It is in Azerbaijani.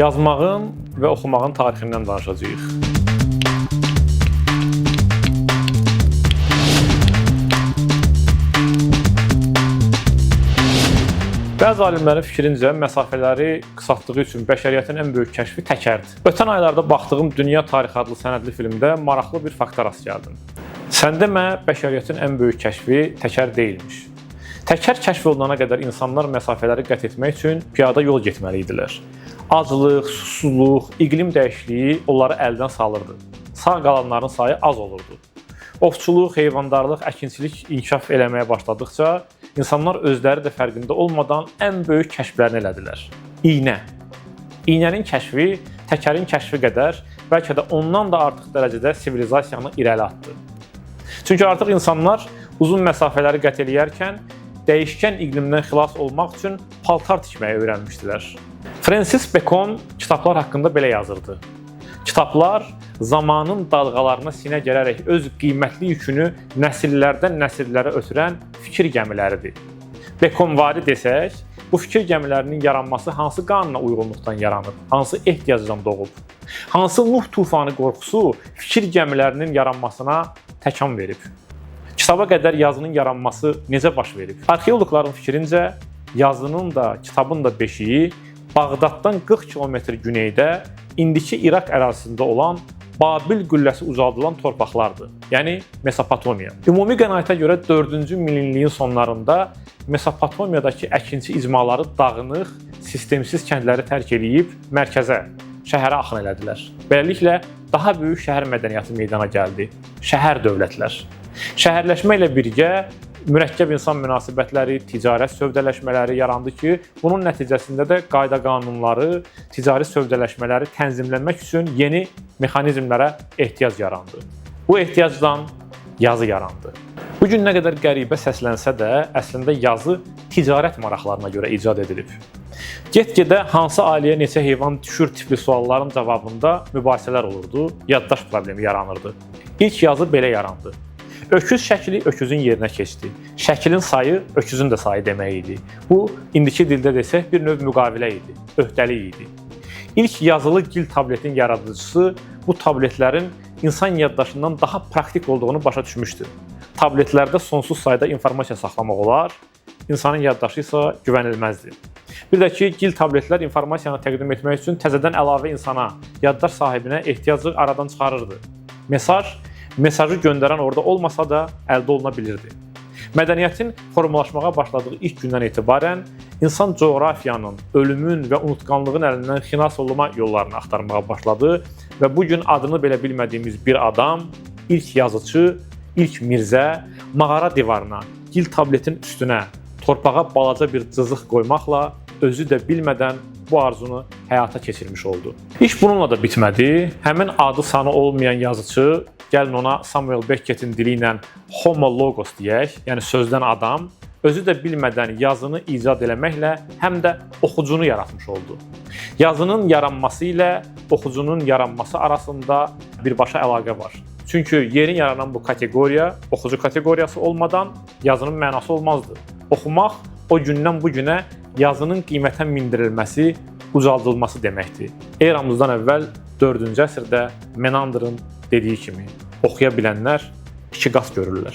Yazmağın və oxumağın tarixindən danışacağıq. Bəzi alimlərin fikrincə məsafələri qısaltdığı üçün bəşəriyyətin ən böyük kəşfi təkərdir. Ötən aylarda baxdığım Dünya Tarixi adlı sənədli filmdə maraqlı bir fakta rast gəldim. Sən demə, bəşəriyyətin ən böyük kəşfi təkər deyilmiş. Təkər kəşf olunana qədər insanlar məsafələri qət etmək üçün piyada yol getməli idilər. Aclıq, susuzluq, iqlim dəyişikliyi onları əldən salırdı. Sağ qalanların sayı az olurdu. Ovçuluq, heyvandarlıq, əkinçilik inkişaf eləməyə başladıqca insanlar özləri də fərqində olmadan ən böyük kəşflərini elədilər. İynə. İynənin kəşfi təkərin kəşfi qədər, bəlkə də ondan da artıq dərəcədə sivilizasiyanı irəli atdı. Çünki artıq insanlar uzun məsafələri qət eləyərkən dəyişkən iqlimdən xilas olmaq üçün paltar tikməyi öyrənmişdilər. Francis Bacon kitablar haqqında belə yazırdı. Kitablar zamanın dalğalarına sinə gələrək öz qiymətli yükünü nəsillərdən nəsillərə ötürən fikir gəmiləridir. Baconvari desək, bu fikir gəmilərinin yaranması hansı qanuna uyğunluqdan yaranıb, hansı ehtiyacdan doğub, hansı Nuh tufanı qorxusu fikir gəmilərinin yaranmasına təkan verib. Kitaba qədər yazının yaranması necə baş verib? Arxeoloqların fikrincə, yazının da, kitabın da beşiyi Bağdaddan 40 km güneydə, indiki İraq ərazisində olan Babil qülləsi ucaldılan torpaqlardır, yəni Mesopotamiya. Ümumi qənaətə görə 4-cü minilliyin sonlarında Mesopotamiyadakı əkinçi icmaları dağınıq, sistemsiz kəndləri tərk edib mərkəzə, şəhərə axın elədilər. Beləliklə, daha böyük şəhər mədəniyyəti meydana gəldi, şəhər dövlətlər. Şəhərləşmə ilə birgə mürəkkəb insan münasibətləri, ticarət sövdələşmələri yarandı ki, bunun nəticəsində də qayda-qanunları, ticari sövdələşmələri tənzimlənmək üçün yeni mexanizmlərə ehtiyac yarandı. Bu ehtiyacdan yazı yarandı. Bu gün nə qədər qəribə səslənsə də, əslində yazı ticarət maraqlarına görə icad edilib. Get-gedə hansı ailəyə neçə heyvan düşür tipli sualların cavabında mübahisələr olurdu, yaddaş problemi yaranırdı. İlk yazı belə yarandı. Öküz şəkli öküzün yerinə keçdi. Şəklin sayı öküzün də sayı demək idi. Bu, indiki dildə desək, bir növ müqavilə idi, öhdəlik idi. İlk yazılı gil tabletin yaradıcısı bu tabletlərin insan yaddaşından daha praktik olduğunu başa düşmüşdü. Tabletlərdə sonsuz sayda informasiya saxlamaq olar, insanın yaddaşı isə güvənilməzdir. Bir də ki, gil tabletlər informasiyanı təqdim etmək üçün təzədən əlavə insana, yaddaş sahibinə ehtiyacı aradan çıxarırdı. Mesajı göndərən orada olmasa da əldə oluna bilirdi. Mədəniyyətin formalaşmağa başladığı ilk gündən etibarən insan coğrafiyanın, ölümün və unutqanlığın əlindən xilas olma yollarını axtarmağa başladı və bu gün adını belə bilmədiyimiz bir adam, ilk yazıcı, ilk Mirzə, mağara divarına, gil tabletin üstünə, torpağa balaca bir cızıq qoymaqla özü də bilmədən bu arzunu həyata keçirmiş oldu. İş bununla da bitmədi. Həmin adı sanı olmayan yazıcı, gəlin ona Samuel Beckett'in dili ilə Homo Logos deyək, yəni sözdən adam, özü də bilmədən yazını icad eləməklə həm də oxucunu yaratmış oldu. Yazının yaranması ilə oxucunun yaranması arasında birbaşa əlaqə var. Çünki yeni yaranan bu kateqoriya, oxucu kateqoriyası olmadan yazının mənası olmazdı. Oxumaq o gündən bu günə yazının qiymətə mindirilməsi, ucaldılması deməkdir. Eramızdan əvvəl 4-cü əsrdə Menandrın dediyi kimi, oxuya bilənlər iki qat görürlər.